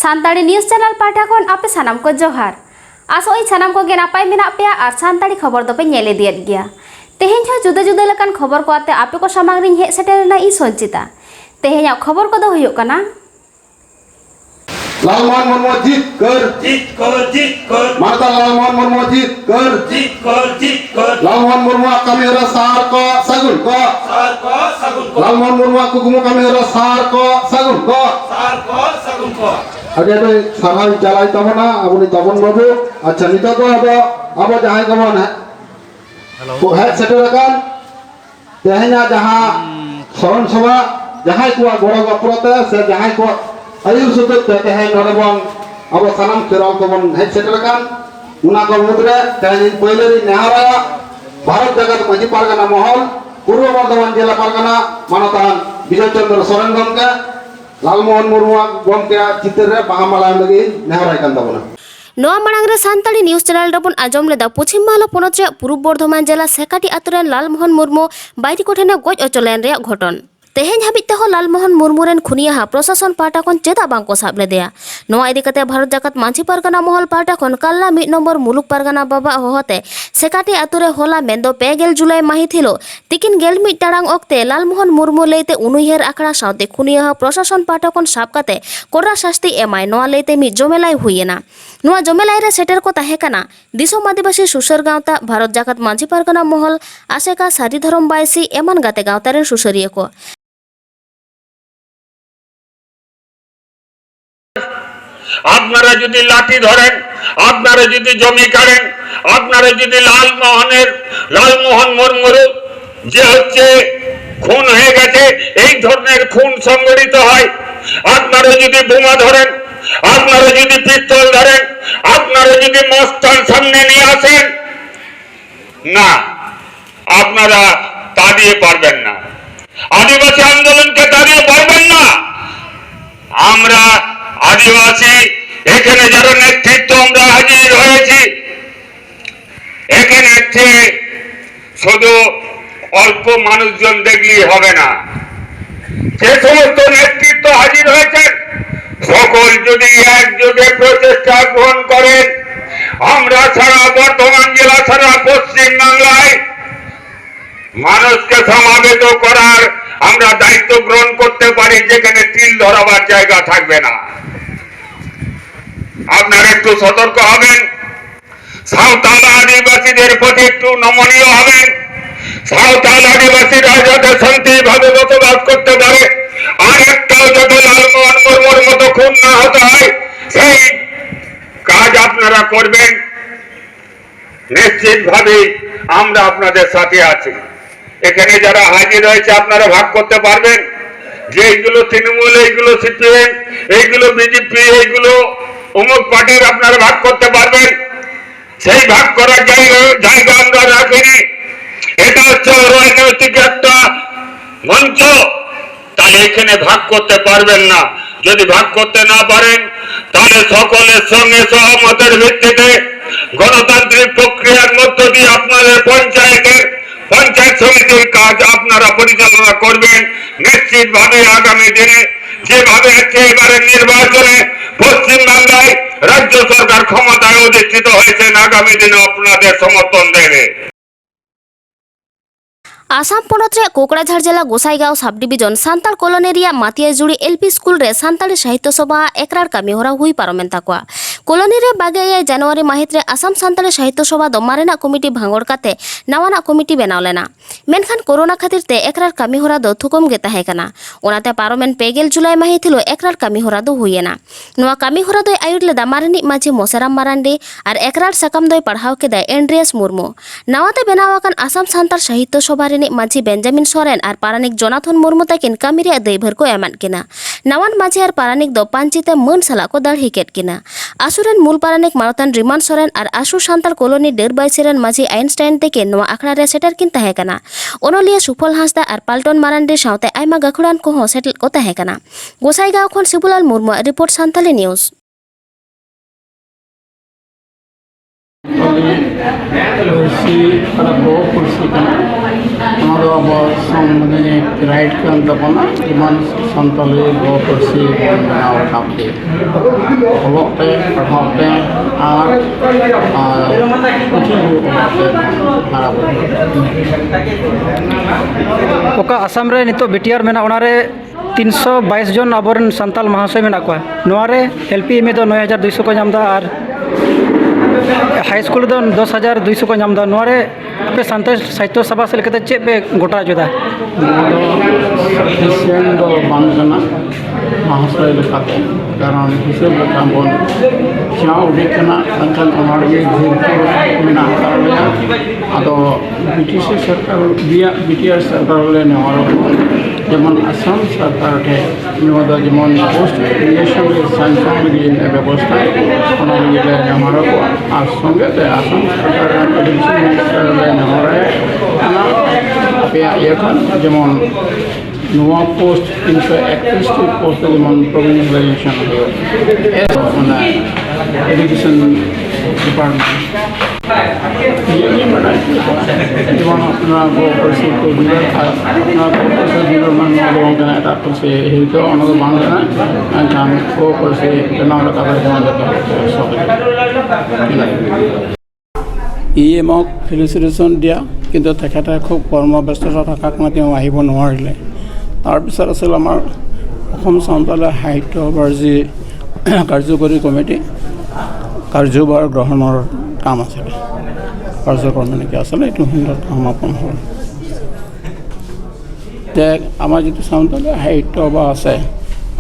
Santali News Channel Patakon ape sanam ko johar. Asoi sanam ko ge napai menak pea ar Santali khobor dope nyele diet gya. Teheny ho juda-juda lekan khobor ko ate ape ko samang ring hek seterena I Sonchita. Tehenya khobor ko do huyuk kana. Lalmohan Murmu जीत कर माता Lalmohan Murmu जीत कर Lalmohan Murmu kami hara sahar ko sagun ko Lalmohan Murmu kukumu kami hara sahar ko sagun ko aja to sarhai jalai tabona abuni tabon babu acha nito ko abo jahai kamon ko hai seterakan tehenya jaha soron sabha jahai ko goro goprote se jahai ko ayur sudut teh norabon abo sanam keral kobon head seterakan una ko mudre teh poileri nehara bharat jagat maji pargana mohol purbo bardhaman jela pargana manatan Bijay Chandra Soren gomke Lalmohan Murmu gomke chitre bahamala lagi nehara kan tabona Noa Marangre Santali News Channel rabon ajom leda Pochim Bangla ponot re Purub Bordhoman jela Sekati aturen Lalmohan Murmu baiti kothena goj ocholen reyak ghoton Teheny habit teho Lalmohan Murmu ren khuniya ha prosason pahta kon cheda bang ko sab ledeya noa idi kate Bharat Jagat Manchi Pargana mohol pahta kon kalla 1 number muluk pargana baba hohote Sekati ature hola mendo 2 Julai mahit hilo tikin 1 tarang okte Lalmohan Murmu leite unuher akra saute khuniya ha prosason pahta kon sab kate korra shasti emai noa leite mi jomelai huyena noa jomelai re seter ko tahe kana disom adibasi susar gawta Bharat Jagat Manchi Pargana mohol aseka sari dharom baisi eman gate gawta ren susariya ko আপনারা যদি লাঠি ধরেন আপনারা যদি জমি কাটেন আপনারা যদি লালমোহন মুর্মুর যে হচ্ছে খুন হয়ে গেছে এই ধরনের খুন সংগঠিত হয় আপনারা যদি বোমা ধরেন আপনারা যদি পিস্তল ধরেন আপনারা যদি মস্তান সামনে নিয়ে আসেন না আপনারা দাঁড়িয়ে পারবেন না আদিবাসী আন্দোলনকে দাঁড়িয়ে পারবেন না আমরা আদিবাসী এখানে যারা নেতৃত্ব আমরা হাজির হয়েছি এখানে শুধু অল্প মানুষজন দেখলেই হবে না যে সমস্ত নেতৃত্ব হাজির হয়েছেন সকল যদি একযোগে প্রচেষ্টা গ্রহণ করেন আমরা সারা বর্ধমান জেলা সারা পশ্চিম বাংলায় মানুষকে সমাবেত করার আমরা দায়িত্ব গ্রহণ করতে পারি যেখানে তিল ধরাবার জায়গা থাকবে না আপনারা একটু সতর্ক হবেন সাঁওতাল আদিবাসীদের প্রতি একটু নমনীয় হবেন সাঁওতাল আদিবাসীরা যাতে শান্তিভাবে বসবাস করতে পারে আর একটাও যাতে লালমোহন মুর্মুর মতো খুন না হতে হয় সেই কাজ আপনারা করবেন নিশ্চিতভাবে আমরা আপনাদের সাথে আছি এখানে যারা হাজির হয়েছে আপনারা ভাগ করতে পারবেন যে এইগুলো তৃণমূল এইগুলো সিপিএম এইগুলো বিজেপি এইগুলো অমুক পার্টির আপনারা ভাগ করতে পারবেন সেই ভাগ করার জায়গা আমরা রাখিনি এটা হচ্ছে রাজনৈতিক একটা মঞ্চ তাই এখানে ভাগ করতে পারবেন না যদি ভাগ করতে না পারেন তাহলে সকলের সঙ্গে সহমতের ভিত্তিতে গণতান্ত্রিক প্রক্রিয়ার মধ্য দিয়ে আপনাদের পঞ্চায়েত সমিতির কাজ আপনারা পরিচালনা করবেন নিশ্চিতভাবে আগামী দিনে যেভাবে এবারের নির্বাচনে পশ্চিম বাংলায় রাজ্য সরকার ক্ষমতায় অধিষ্ঠিত হয়েছেন আগামী দিনে আপনাদের সমর্থন দেবে आसाम पनत रे कोकराझार जिला गोसाईगांव सब डिविजन सान्ताल कॉलोनी रिया मातिया जुड़ी एलपी स्कूल रे सान्ताली साहित्य सभा एकरार कामी होरा हुई पारमेन ताकवा कॉलोनी रे 22 जनवरी माहित रे आसाम सान्ताली साहित्य सभा द मारेना कमिटी भांगोड़ काते नवाना कमिटी बनाव लेना मेनखान कोरोना खातिर ते एकरार कामी होरा द थुकम गे ताहे कना ओनाते पारमेन 2 जुलाई माहित हिलो एकरार कामी होरा द हुयेना नोआ कामी होरा द आयुर ले दामारनी माझी मोसेराम मारांडी और एकरार सकाम दय पढ़ाव केदा एंड्रियास मुर्मू नवाते बनावाकन आसाम सान्ताल साहित्य सभा माझी बेंजामिन सोरेन और पारानिक जोनाथन मुर्मू तकिन कामी रे दैभर को एमान किना नवान माझी और पारानिक दो पांचीते मन सला को दाढ़ी केट किना आसुरेन मूल पारानिक मानतन रिमान सोरेन और आसु सान्ताल कॉलोनी डेरबाइसिरेन माझी आइनस्टाइन तकिन नवा आखड़ा रे सेटर किन ताहे कना ओनलिया सुफल हांसदा और पाल्टन मारांडी साउते आयमा गाखुड़ान को हो सेटल को ताहे कना गोसाईगांव खन Shibulal Murmu report Santali news kursi pada bawah kursi kan हमारा संवैधानिक right kan tabona iman santali go persi naw kapte olote pahate ar kuchi harap ओका असम रे नितो बीटीआर मेना ओनारे 322 जन आबोरन संताल महाशय मेना को नोआरे एलपी में तो 9200 को नामदा और हाई स्कूल दो 10200 को नामदा नोआरे पे संतोष साहित्य सभा से लेकर चे पे गोटा जुदा हिसेन दो बांगना महाशय लेखाते कारण हिसेब लेखा बोल चाव देखना अंकल हमारे धीर मेना कारले आदो ब्रिटिश सरकार बीटीआर सरकार लेने वालों जेमन असम सरकार के निवादा जेमन पोस्ट क्रिएशन सैंक्शन लगी व्यवस्था उन्होंने ये लेने हमारा को आज संगे ते असम सरकार एजुकेशन मिनिस्टर लेने हमारा है ना पे ये kan जेमन नुआ पोस्ट इनसे एक्टिविटी पोस्ट जेमन प्रोविंशियलाइजेशन है ना एजुकेशन डिपार्टमेंट ये बड़ा जेमन अपना गो परसी को दिया अपना गो परसी दिया मन लोगों का ना तापर से ही तो उनको बांध देना अंकान गो परसी बना रखा है जेमन सब ये मक फेलिसिटेशन दिया কিন্তু তেখেতে খুব কৰ্মব্যস্ততা থকাৰ কাৰণে তেওঁ আহিব নোৱাৰিলে তাৰপিছত আছিল আমাৰ অসম সান্তালী সাহিত্য সভাৰ যি কাৰ্যকৰী কমিটি কাৰ্যভাৰ গ্ৰহণৰ কাম আছিল কাৰ্যক্ৰম এনেকৈ আছিলে এইটো সুন্দৰ সমাপন হ'ল যে আমাৰ যিটো সান্তালী সাহিত্য সভা আছে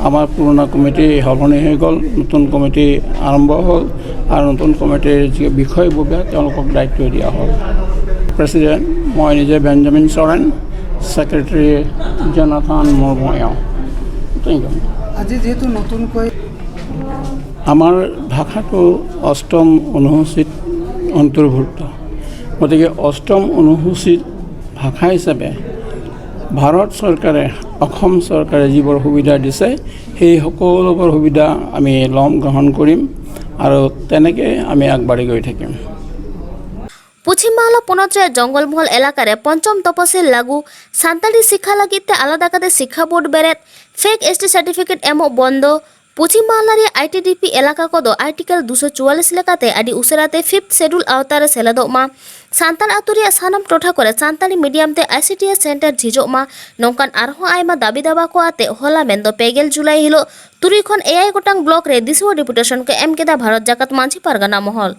আমাৰ পুৰণা কমিটি সলনি হৈ গ'ল নতুন কমিটি আৰম্ভ হ'ল আৰু নতুন কমিটিৰ যি বিষয়ববীয়া তেওঁলোকক দায়িত্ব দিয়া হ'ল President, মই নিজে বেঞ্জামিন চৰেন সেক্ৰেটাৰী জনাথন মুৰ্মু আজি যেহেতু নতুনকৈ আমাৰ ভাষাটো অষ্টম অনুসূচিত অন্তৰ্ভুক্ত গতিকে অষ্টম অনুসূচিত ভাষা হিচাপে ভাৰত চৰকাৰে অসম চৰকাৰে যিবোৰ সুবিধা দিছে সেই সকলোবোৰ সুবিধা আমি ল'ম গ্ৰহণ কৰিম আৰু তেনেকৈ আমি আগবাঢ়ি গৈ থাকিম পশ্চিম বাংলা পনত্রে জঙ্গলমহল এলাকারে পঞ্চম তপসিল লাগু সান্তালি শিক্ষা লাগিতে আলাদা কাতে শিক্ষা বোর্ড বেরেত ফেক এসটি সার্টিফিকেট এমো বন্ধ পশ্চিম বাংলার আইটিডিপি এলাকা কদ আর্টিকেল 244 লেকাতে আদি উসেরাতে 5th শিডিউল আওতারে সেলাদমা সান্তাল আতুরিয়া সানাম টোঠা করে সান্তালি মিডিয়ামতে আইসিটিএস সেন্টার ঝিজমা নঙ্কান আরহ আইমা দাবি দাবা কো আতে হলা মেন্দো 2 জুলাই হিলো তুরি খন এআই গোটাং ব্লক রে দিসুয়া ডেপুটেশন কে এম কেদা ভারত জাকাত মাঝি পারগানা মহল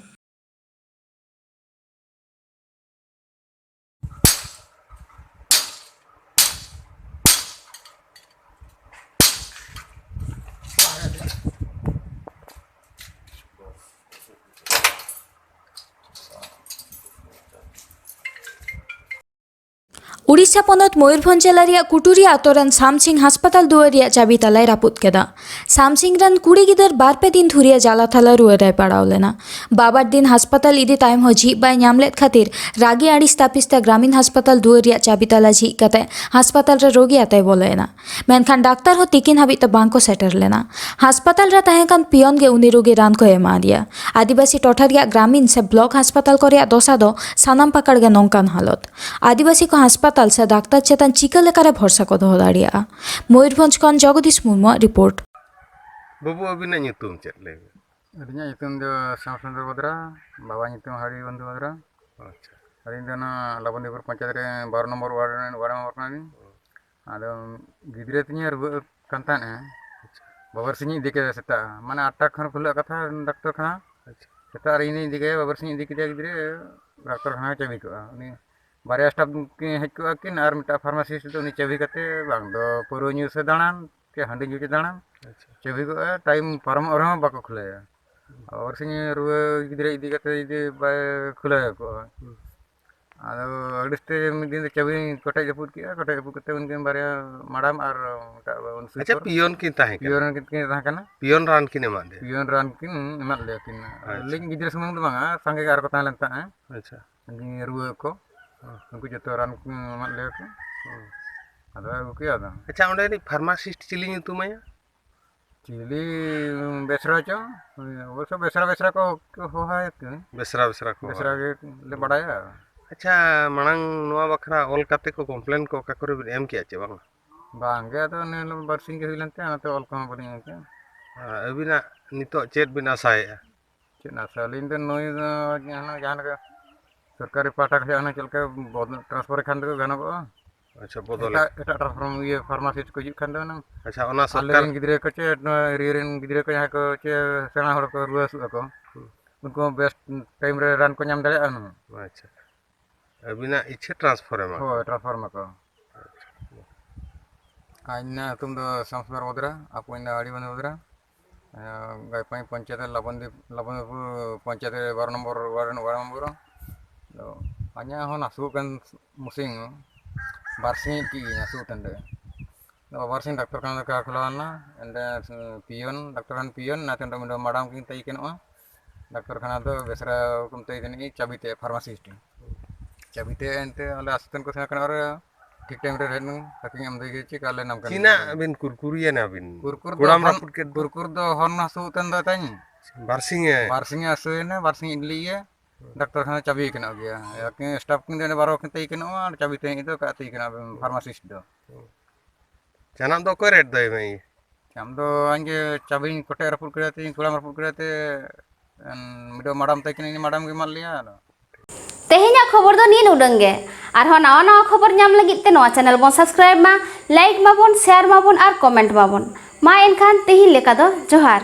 उड़ीसा पनत मयूरभंज जिला कुटुरिया आतोरन सामसिंग हासपाताल दुआरिया चाबी तलाय रापुत केदा सामसिंग रन कुड़ी गिदर बारपे दिन धुरिया जाला थाला रुआराय पड़ाव लेना बाबार दिन हासपाताल इदी टाइम हो झी बाय नामलेत खातिर रागी आड़ी तापिस्ता ग्रामीण हासपाताल दुआरिया चाबी तला झी कते हासपाताल रे रोगी आते बोलेना मेनखान डाक्टर हो तिकिन हाबी त बांको सेटर लेना हासपाताल रे ताहेकान पियन गे उनी रोगी रान को एमा दिया आदिवासी टोठारिया ग्रामीण से ब्लॉक हासपाताल को दोसा दो सानाम पकड़ गे नौकान हालत आदिवासी को हासपाताल से डाक्टर चेतन चिका लेकारे भरसा को दो दाड़िया मयूरभंज खन जगदीश मुर्मू रिपोर्ट बाबू अबिना nyutum चेत ले अरिnya nyutum दो श्यामचंद्र बद्रा बाबा nyutum हरि बंधु बद्रा अच्छा हरि दना लाबंदीपुर पंचायत रे 12 नंबर वार्ड में नानी आदो गिद्रे तिnya रुआ kantan बाबर सिंह दिके सेता माने 8 खन खुला कथा डॉक्टर खाना सेता रिनी दिके बाबर सिंह दिके गिद्रे डॉक्टर खाना चाबी को उनी बारे स्टाफ के हेज को किन आर मिटा फार्मेसी से उनी चाबी कते बांग दो पुरो न्यू से दाणान के हंडी न्यू से दाणान चाबी को टाइम फार्म और बाको खुले और सिंह रुआ गिद्रे इदी कते इदी खुले को आदो अडिस्टे दिन चाबी कोटे जपुत कते उनके बारे मैडम और अच्छा पियोन किन ताहे kana पियोन रान किन एमादे पियोन रान किन एमाद ले किन लेकिन गिद्रे सुमंग दो बांगा संगे गार को ताहलेन ता अच्छा रुआ को उनको जतो रान एमाद ले को आदो उके आदो अच्छा ओंडे नि फार्मासिस्ट चिली nyutumaya चिली बेसरा चो वो सब बेसरा को हो है बेसरा को बेसरा के ले बड़ाया अच्छा मांग नोआ बखरा ऑल काते को कंप्लेन को का करे बिन एम किया चे बांग बांगे तो ने बरसिंग के हुइलनते आते ऑल को बनी के अबिना नितो चेत बिन आसाए चेना सालिन तो नोई जहां का सरकारी पाटा के जाना चलके ट्रांसफर खान दो गाना को अच्छा बदल एटा ट्रांसफर ये फार्मासिस्ट को हिजुग खान दो ना अच्छा ओना सरकार आलेन गिद्रे को चे रियरेन गिद्रे को यहाँ को चे सेना हड़ को रुआ सुआ को उनको बेस्ट टाइम रे रान को नाम दड़े अनु अच्छा अबिना इच्छे ट्रांसफर है हो ट्रांसफर में को आइना तुम दो संस्कार वदरा आपको इन आड़ी बंद वदरा गायपाई panchayat Labandipur panchayat 12 number ward number तो आन्या हो नासु kan musing barsing ki nasu tende तो बारसिंग डॉक्टर खान का खुलाना एंड पियन डॉक्टर खान पियन ना तंदो मिडो मैडम की तई केनो डॉक्टर खाना तो बेसरा कुम तई देनी चाबीते फार्मासिस्ट चाबीते एंते अले असिस्टेंट को सेना कनर ठीक टाइम रे रहनु ताकि हम देगे ची काले नाम कर किना बिन कुरकुरिया ना बिन कुरकुर गुड़ाम रापुट के कुरकुर दो हन नासु तंदो ताई बारसिंग है बारसिंग आसु ने बारसिंग इडली है डॉक्टर खाना चाबी केनो गया याके स्टाफ किन देने बारो के तई केनो और चाबी तई तो का तई केनो फार्मासिस्ट दो जना दो को रेट दई मई हम तो आंगे चाबी कोटे रपुट करते गुड़ाम रपुट करते मिडो मैडम तई केनी मैडम के मान लिया तेहेኛ खबर दो नीन उडंगे आरहो नवा नवा खबर नाम लगित ते नवा चैनल बन सब्सक्राइब मा लाइक माबन शेयर माबन और कमेंट माबन मा एनखान तेही लेका दो जोहार।